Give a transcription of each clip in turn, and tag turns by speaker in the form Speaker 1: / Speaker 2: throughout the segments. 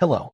Speaker 1: Hello.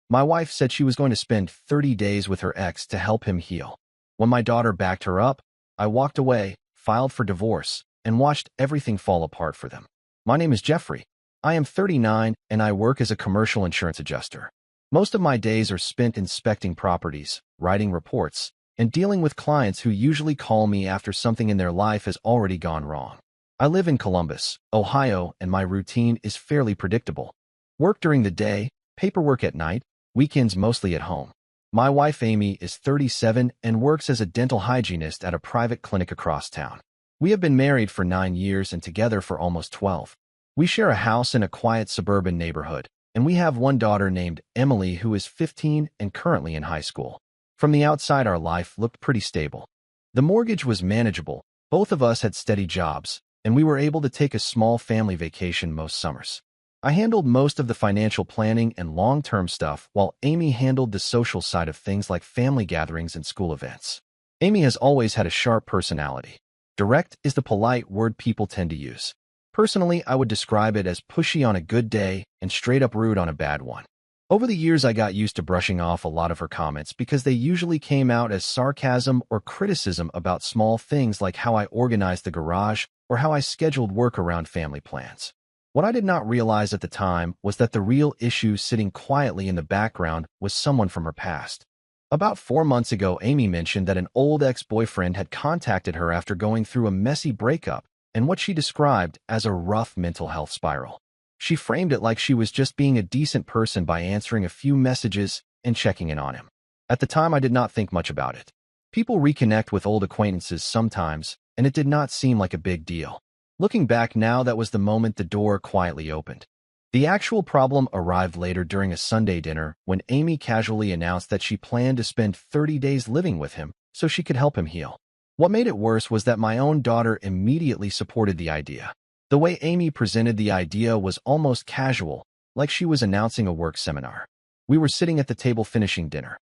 Speaker 1: My wife said she was going to spend 30 days with her ex to help him heal. When my daughter backed her up, I walked away, filed for divorce, and watched everything fall apart for them. My name is Jeffrey. I am 39 and I work as a commercial insurance adjuster. Most of my days are spent inspecting properties, writing reports, and dealing with clients who usually call me after something in their life has already gone wrong. I live in Columbus, Ohio, and my routine is fairly predictable. Work during the day, paperwork at night, weekends mostly at home. My wife Amy is 37 and works as a dental hygienist at a private clinic across town. We have been married for 9 years and together for almost 12. We share a house in a quiet suburban neighborhood, and we have one daughter named Emily who is 15 and currently in high school. From the outside, our life looked pretty stable. The mortgage was manageable, both of us had steady jobs, and we were able to take a small family vacation most summers. I handled most of the financial planning and long-term stuff while Amy handled the social side of things like family gatherings and school events. Amy has always had a sharp personality. Direct is the polite word people tend to use. Personally, I would describe it as pushy on a good day and straight-up rude on a bad one. Over the years, I got used to brushing off a lot of her comments because they usually came out as sarcasm or criticism about small things like how I organized the garage or how I scheduled work around family plans. What I did not realize at the time was that the real issue sitting quietly in the background was someone from her past. About 4 months ago, Amy mentioned that an old ex-boyfriend had contacted her after going through a messy breakup and what she described as a rough mental health spiral. She framed it like she was just being a decent person by answering a few messages and checking in on him. At the time, I did not think much about it. People reconnect with old acquaintances sometimes, and it did not seem like a big deal. Looking back now, that was the moment the door quietly opened. The actual problem arrived later during a Sunday dinner when Amy casually announced that she planned to spend 30 days living with him so she could help him heal. What made it worse was that my own daughter immediately supported the idea. The way Amy presented the idea was almost casual, like she was announcing a work seminar. We were sitting at the table finishing dinner.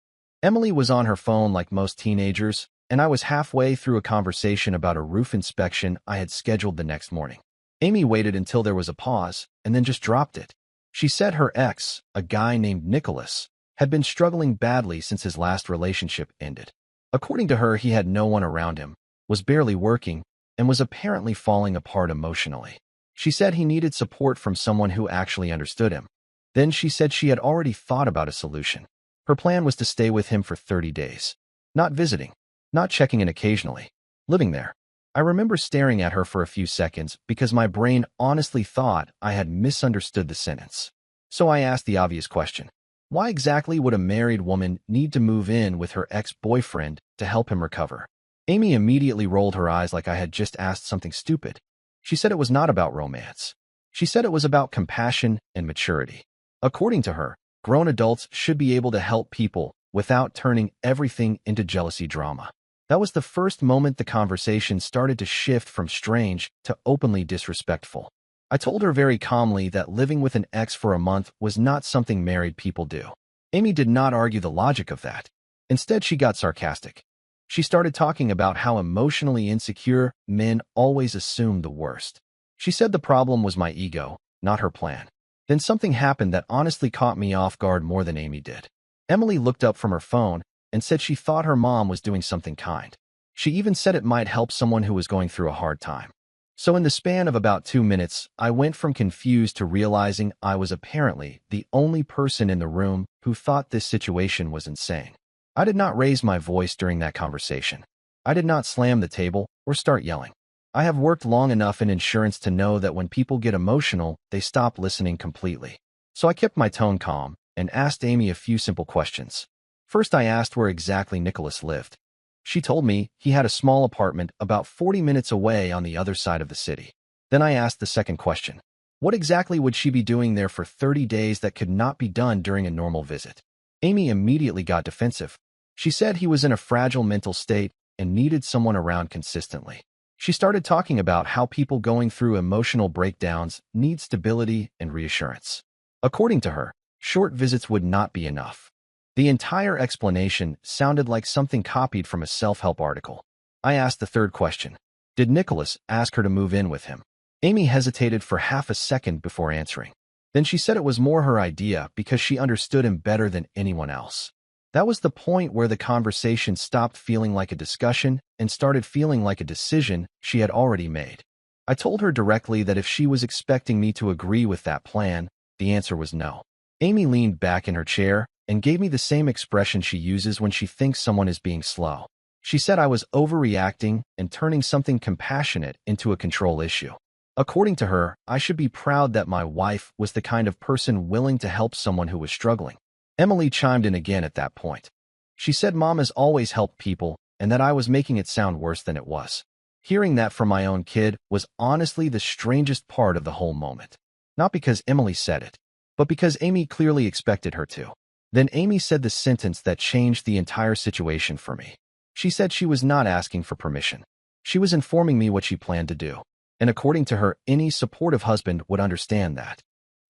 Speaker 1: Emily was on her phone like most teenagers, and I was halfway through a conversation about a roof inspection I had scheduled the next morning. Amy waited until there was a pause and then just dropped it. She said her ex, a guy named Nicholas, had been struggling badly since his last relationship ended. According to her, he had no one around him, was barely working, and was apparently falling apart emotionally. She said he needed support from someone who actually understood him. Then she said she had already thought about a solution. Her plan was to stay with him for 30 days. Not visiting, not checking in occasionally, living there. I remember staring at her for a few seconds because my brain honestly thought I had misunderstood the sentence. So I asked the obvious question. Why exactly would a married woman need to move in with her ex-boyfriend to help him recover? Amy immediately rolled her eyes like I had just asked something stupid. She said it was not about romance. She said it was about compassion and maturity. According to her, grown adults should be able to help people without turning everything into jealousy drama. That was the first moment the conversation started to shift from strange to openly disrespectful. I told her very calmly that living with an ex for a month was not something married people do. Amy did not argue the logic of that. Instead, she got sarcastic. She started talking about how emotionally insecure men always assume the worst. She said the problem was my ego, not her plan. Then something happened that honestly caught me off guard more than Amy did. Emily looked up from her phone and said she thought her mom was doing something kind. She even said it might help someone who was going through a hard time. So in the span of about 2 minutes, I went from confused to realizing I was apparently the only person in the room who thought this situation was insane. I did not raise my voice during that conversation. I did not slam the table or start yelling. I have worked long enough in insurance to know that when people get emotional, they stop listening completely. So I kept my tone calm and asked Amy a few simple questions. First, I asked where exactly Nicholas lived. She told me he had a small apartment about 40 minutes away on the other side of the city. Then I asked the second question. What exactly would she be doing there for 30 days that could not be done during a normal visit? Amy immediately got defensive. She said he was in a fragile mental state and needed someone around consistently. She started talking about how people going through emotional breakdowns need stability and reassurance. According to her, short visits would not be enough. The entire explanation sounded like something copied from a self-help article. I asked the third question. Did Nicholas ask her to move in with him? Amy hesitated for half a second before answering. Then she said it was more her idea because she understood him better than anyone else. That was the point where the conversation stopped feeling like a discussion and started feeling like a decision she had already made. I told her directly that if she was expecting me to agree with that plan, the answer was no. Amy leaned back in her chair and gave me the same expression she uses when she thinks someone is being slow. She said I was overreacting and turning something compassionate into a control issue. According to her, I should be proud that my wife was the kind of person willing to help someone who was struggling. Emily chimed in again at that point. She said Mom has always helped people and that I was making it sound worse than it was. Hearing that from my own kid was honestly the strangest part of the whole moment. Not because Emily said it, but because Amy clearly expected her to. Then Amy said the sentence that changed the entire situation for me. She said she was not asking for permission. She was informing me what she planned to do. And according to her, any supportive husband would understand that.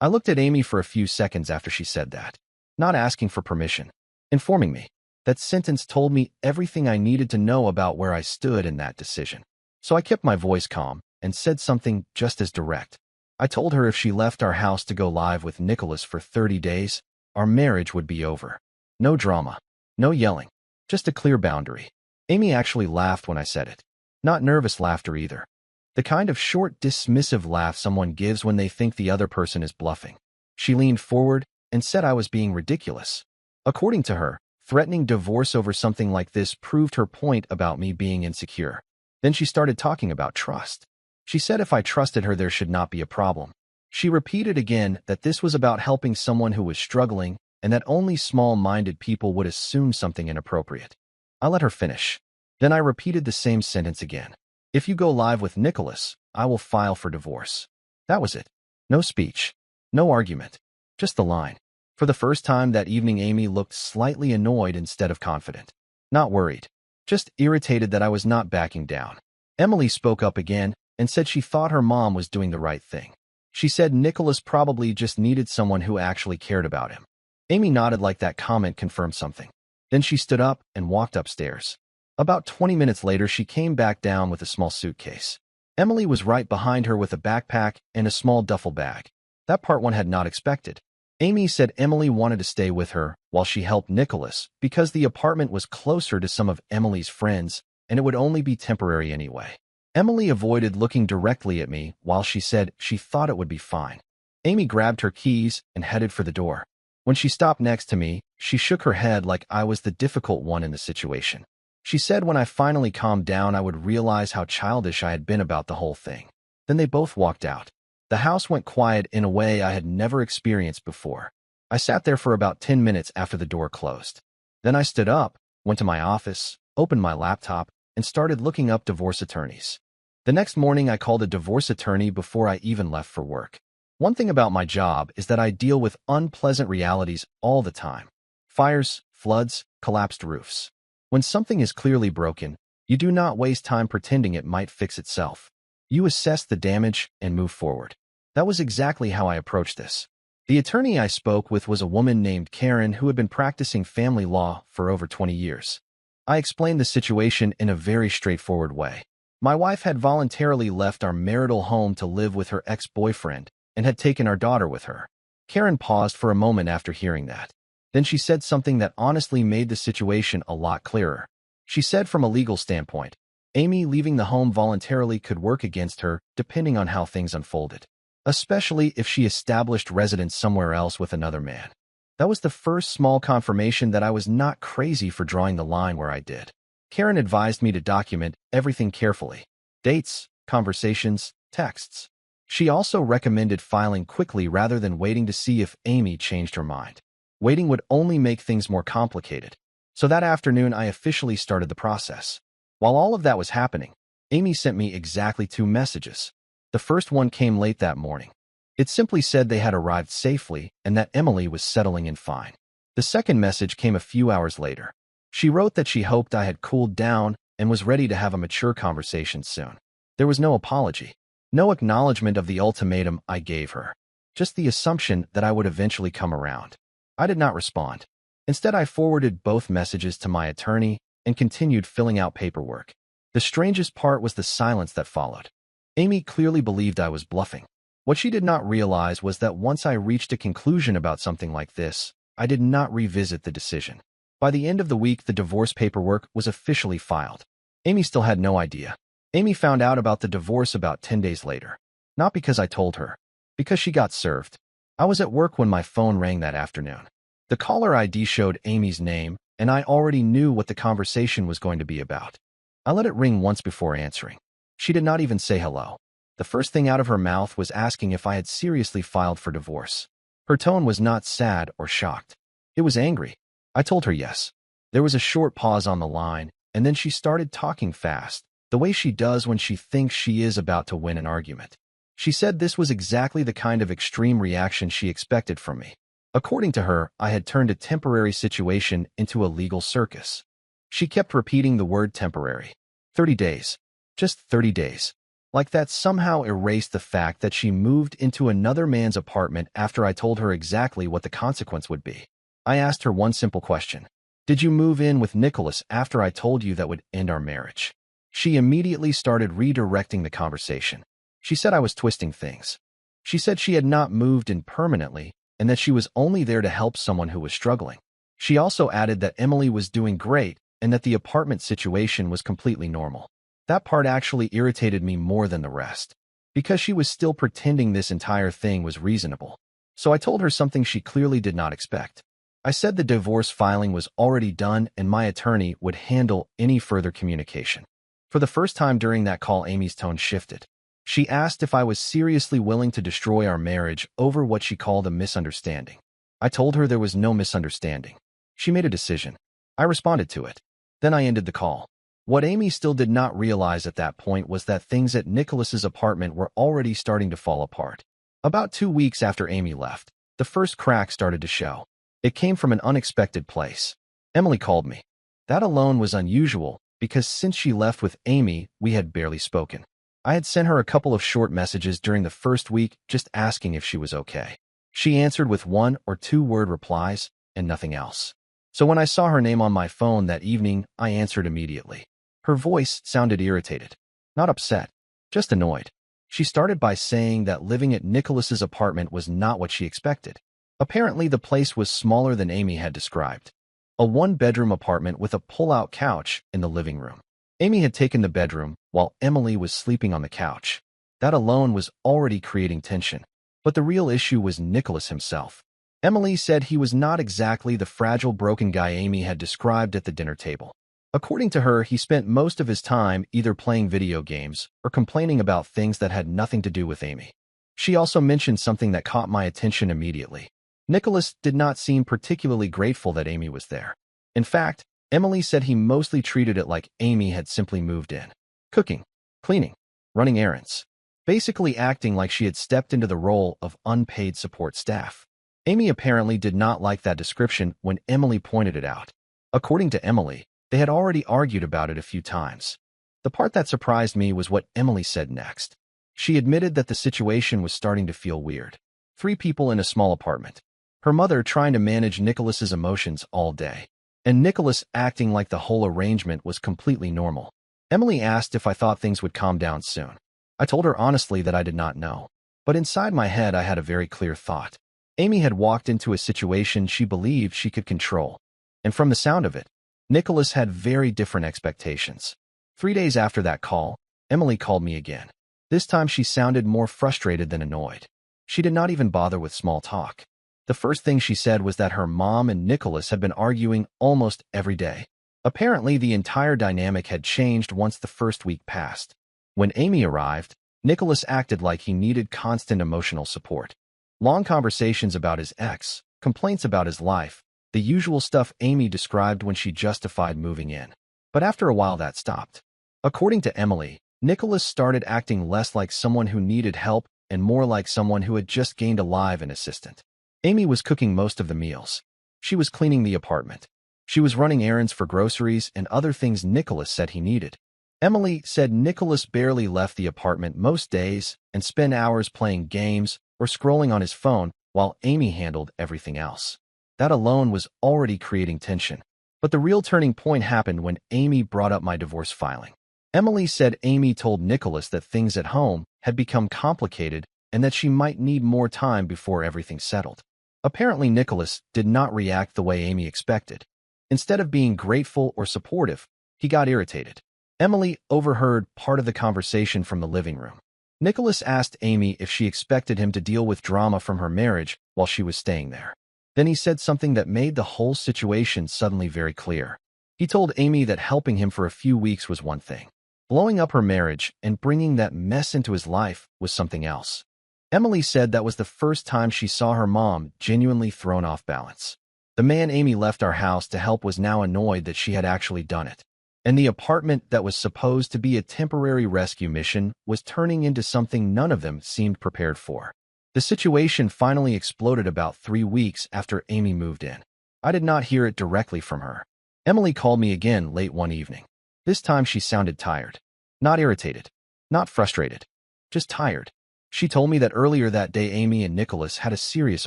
Speaker 1: I looked at Amy for a few seconds after she said that. Not asking for permission. Informing me. That sentence told me everything I needed to know about where I stood in that decision. So I kept my voice calm and said something just as direct. I told her if she left our house to go live with Nicholas for 30 days, our marriage would be over. No drama. No yelling. Just a clear boundary. Amy actually laughed when I said it. Not nervous laughter either. The kind of short, dismissive laugh someone gives when they think the other person is bluffing. She leaned forward and said I was being ridiculous. According to her, threatening divorce over something like this proved her point about me being insecure. Then she started talking about trust. She said if I trusted her, there should not be a problem. She repeated again that this was about helping someone who was struggling and that only small-minded people would assume something inappropriate. I let her finish. Then I repeated the same sentence again. If you go live with Nicholas, I will file for divorce. That was it. No speech. No argument. Just the line. For the first time that evening, Amy looked slightly annoyed instead of confident. Not worried. Just irritated that I was not backing down. Emily spoke up again and said she thought her mom was doing the right thing. She said Nicholas probably just needed someone who actually cared about him. Amy nodded like that comment confirmed something. Then she stood up and walked upstairs. About 20 minutes later, she came back down with a small suitcase. Emily was right behind her with a backpack and a small duffel bag. That part one had not expected. Amy said Emily wanted to stay with her while she helped Nicholas because the apartment was closer to some of Emily's friends and it would only be temporary anyway. Emily avoided looking directly at me while she said she thought it would be fine. Amy grabbed her keys and headed for the door. When she stopped next to me, she shook her head like I was the difficult one in the situation. She said when I finally calmed down, I would realize how childish I had been about the whole thing. Then they both walked out. The house went quiet in a way I had never experienced before. I sat there for about 10 minutes after the door closed. Then I stood up, went to my office, opened my laptop, and started looking up divorce attorneys. The next morning, I called a divorce attorney before I even left for work. One thing about my job is that I deal with unpleasant realities all the time. Fires, floods, collapsed roofs. When something is clearly broken, you do not waste time pretending it might fix itself. You assess the damage and move forward. That was exactly how I approached this. The attorney I spoke with was a woman named Karen who had been practicing family law for over 20 years. I explained the situation in a very straightforward way. My wife had voluntarily left our marital home to live with her ex-boyfriend and had taken our daughter with her. Karen paused for a moment after hearing that. Then she said something that honestly made the situation a lot clearer. She said from a legal standpoint, Amy leaving the home voluntarily could work against her depending on how things unfolded, especially if she established residence somewhere else with another man. That was the first small confirmation that I was not crazy for drawing the line where I did. Karen advised me to document everything carefully. Dates, conversations, texts. She also recommended filing quickly rather than waiting to see if Amy changed her mind. Waiting would only make things more complicated. So that afternoon, I officially started the process. While all of that was happening, Amy sent me exactly 2 messages. The first one came late that morning. It simply said they had arrived safely and that Emily was settling in fine. The second message came a few hours later. She wrote that she hoped I had cooled down and was ready to have a mature conversation soon. There was no apology, no acknowledgement of the ultimatum I gave her, just the assumption that I would eventually come around. I did not respond. Instead, I forwarded both messages to my attorney and continued filling out paperwork. The strangest part was the silence that followed. Amy clearly believed I was bluffing. What she did not realize was that once I reached a conclusion about something like this, I did not revisit the decision. By the end of the week, the divorce paperwork was officially filed. Amy still had no idea. Amy found out about the divorce about 10 days later. Not because I told her, because she got served. I was at work when my phone rang that afternoon. The caller ID showed Amy's name, and I already knew what the conversation was going to be about. I let it ring once before answering. She did not even say hello. The first thing out of her mouth was asking if I had seriously filed for divorce. Her tone was not sad or shocked. It was angry. I told her yes. There was a short pause on the line, and then she started talking fast, the way she does when she thinks she is about to win an argument. She said this was exactly the kind of extreme reaction she expected from me. According to her, I had turned a temporary situation into a legal circus. She kept repeating the word temporary. 30 days. Just 30 days. Like that somehow erased the fact that she moved into another man's apartment after I told her exactly what the consequence would be. I asked her one simple question. Did you move in with Nicholas after I told you that would end our marriage? She immediately started redirecting the conversation. She said I was twisting things. She said she had not moved in permanently and that she was only there to help someone who was struggling. She also added that Emily was doing great and that the apartment situation was completely normal. That part actually irritated me more than the rest, because she was still pretending this entire thing was reasonable. So I told her something she clearly did not expect. I said the divorce filing was already done and my attorney would handle any further communication. For the first time during that call, Amy's tone shifted. She asked if I was seriously willing to destroy our marriage over what she called a misunderstanding. I told her there was no misunderstanding. She made a decision. I responded to it. Then I ended the call. What Amy still did not realize at that point was that things at Nicholas's apartment were already starting to fall apart. About 2 weeks after Amy left, the first crack started to show. It came from an unexpected place. Emily called me. That alone was unusual, because since she left with Amy, we had barely spoken. I had sent her a couple of short messages during the first week just asking if she was okay. She answered with 1 or 2 word replies and nothing else. So when I saw her name on my phone that evening, I answered immediately. Her voice sounded irritated, not upset, just annoyed. She started by saying that living at Nicholas's apartment was not what she expected. Apparently, the place was smaller than Amy had described. A 1-bedroom apartment with a pull-out couch in the living room. Amy had taken the bedroom, while Emily was sleeping on the couch. That alone was already creating tension. But the real issue was Nicholas himself. Emily said he was not exactly the fragile, broken guy Amy had described at the dinner table. According to her, he spent most of his time either playing video games or complaining about things that had nothing to do with Amy. She also mentioned something that caught my attention immediately. Nicholas did not seem particularly grateful that Amy was there. In fact, Emily said he mostly treated it like Amy had simply moved in. Cooking, cleaning, running errands. Basically acting like she had stepped into the role of unpaid support staff. Amy apparently did not like that description when Emily pointed it out. According to Emily, they had already argued about it a few times. The part that surprised me was what Emily said next. She admitted that the situation was starting to feel weird. 3 people in a small apartment. Her mother trying to manage Nicholas's emotions all day. And Nicholas acting like the whole arrangement was completely normal. Emily asked if I thought things would calm down soon. I told her honestly that I did not know. But inside my head I had a very clear thought. Amy had walked into a situation she believed she could control. And from the sound of it, Nicholas had very different expectations. 3 days after that call, Emily called me again. This time she sounded more frustrated than annoyed. She did not even bother with small talk. The first thing she said was that her mom and Nicholas had been arguing almost every day. Apparently, the entire dynamic had changed once the first week passed. When Amy arrived, Nicholas acted like he needed constant emotional support. Long conversations about his ex, complaints about his life, the usual stuff Amy described when she justified moving in. But after a while that stopped. According to Emily, Nicholas started acting less like someone who needed help and more like someone who had just gained a live-in assistant. Amy was cooking most of the meals. She was cleaning the apartment. She was running errands for groceries and other things Nicholas said he needed. Emily said Nicholas barely left the apartment most days and spent hours playing games or scrolling on his phone while Amy handled everything else. That alone was already creating tension. But the real turning point happened when Amy brought up my divorce filing. Emily said Amy told Nicholas that things at home had become complicated and that she might need more time before everything settled. Apparently, Nicholas did not react the way Amy expected. Instead of being grateful or supportive, he got irritated. Emily overheard part of the conversation from the living room. Nicholas asked Amy if she expected him to deal with drama from her marriage while she was staying there. Then he said something that made the whole situation suddenly very clear. He told Amy that helping him for a few weeks was one thing. Blowing up her marriage and bringing that mess into his life was something else. Emily said that was the first time she saw her mom genuinely thrown off balance. The man Amy left our house to help was now annoyed that she had actually done it. And the apartment that was supposed to be a temporary rescue mission was turning into something none of them seemed prepared for. The situation finally exploded about 3 weeks after Amy moved in. I did not hear it directly from her. Emily called me again late one evening. This time she sounded tired. Not irritated. Not frustrated. Just tired. She told me that earlier that day Amy and Nicholas had a serious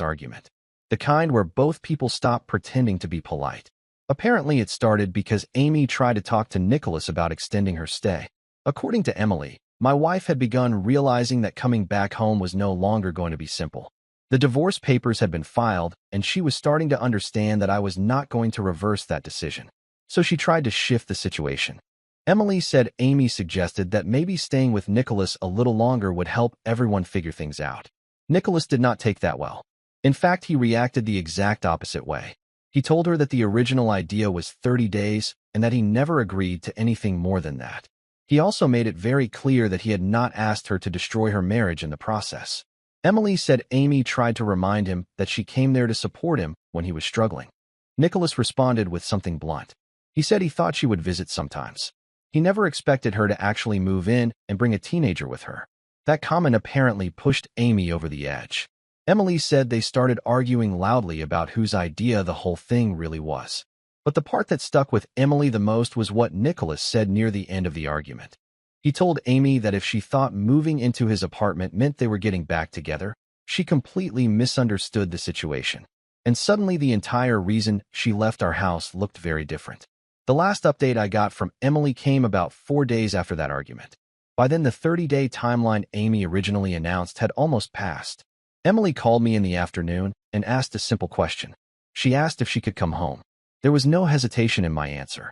Speaker 1: argument. The kind where both people stopped pretending to be polite. Apparently it started because Amy tried to talk to Nicholas about extending her stay. According to Emily, my wife had begun realizing that coming back home was no longer going to be simple. The divorce papers had been filed, and she was starting to understand that I was not going to reverse that decision. So she tried to shift the situation. Emily said Amy suggested that maybe staying with Nicholas a little longer would help everyone figure things out. Nicholas did not take that well. In fact, he reacted the exact opposite way. He told her that the original idea was 30 days and that he never agreed to anything more than that. He also made it very clear that he had not asked her to destroy her marriage in the process. Emily said Amy tried to remind him that she came there to support him when he was struggling. Nicholas responded with something blunt. He said he thought she would visit sometimes. He never expected her to actually move in and bring a teenager with her. That comment apparently pushed Amy over the edge. Emily said they started arguing loudly about whose idea the whole thing really was. But the part that stuck with Emily the most was what Nicholas said near the end of the argument. He told Amy that if she thought moving into his apartment meant they were getting back together, she completely misunderstood the situation. And suddenly the entire reason she left our house looked very different. The last update I got from Emily came about 4 days after that argument. By then, the 30-day timeline Amy originally announced had almost passed. Emily called me in the afternoon and asked a simple question. She asked if she could come home. There was no hesitation in my answer.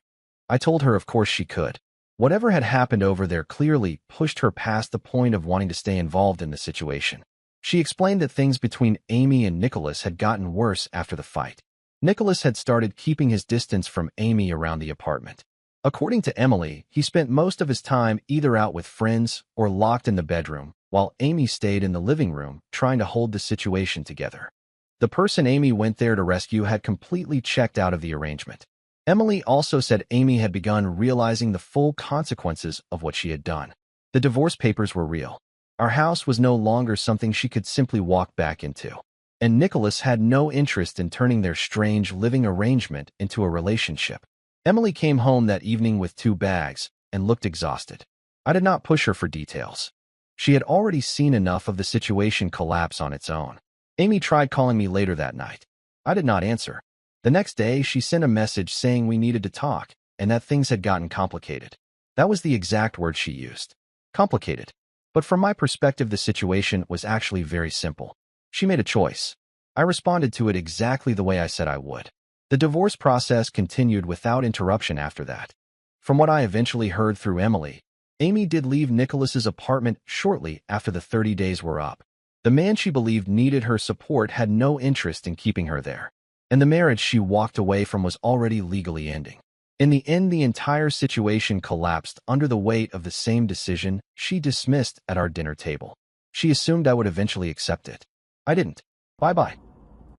Speaker 1: I told her of course she could. Whatever had happened over there clearly pushed her past the point of wanting to stay involved in the situation. She explained that things between Amy and Nicholas had gotten worse after the fight. Nicholas had started keeping his distance from Amy around the apartment. According to Emily, he spent most of his time either out with friends or locked in the bedroom, while Amy stayed in the living room trying to hold the situation together. The person Amy went there to rescue had completely checked out of the arrangement. Emily also said Amy had begun realizing the full consequences of what she had done. The divorce papers were real. Our house was no longer something she could simply walk back into. And Nicholas had no interest in turning their strange living arrangement into a relationship. Emily came home that evening with 2 bags and looked exhausted. I did not push her for details. She had already seen enough of the situation collapse on its own. Amy tried calling me later that night. I did not answer. The next day, she sent a message saying we needed to talk and that things had gotten complicated. That was the exact word she used. Complicated. But from my perspective, the situation was actually very simple. She made a choice. I responded to it exactly the way I said I would. The divorce process continued without interruption after that. From what I eventually heard through Emily, Amy did leave Nicholas's apartment shortly after the 30 days were up. The man she believed needed her support had no interest in keeping her there, and the marriage she walked away from was already legally ending. In the end, the entire situation collapsed under the weight of the same decision she dismissed at our dinner table. She assumed I would eventually accept it. I didn't. Bye-bye.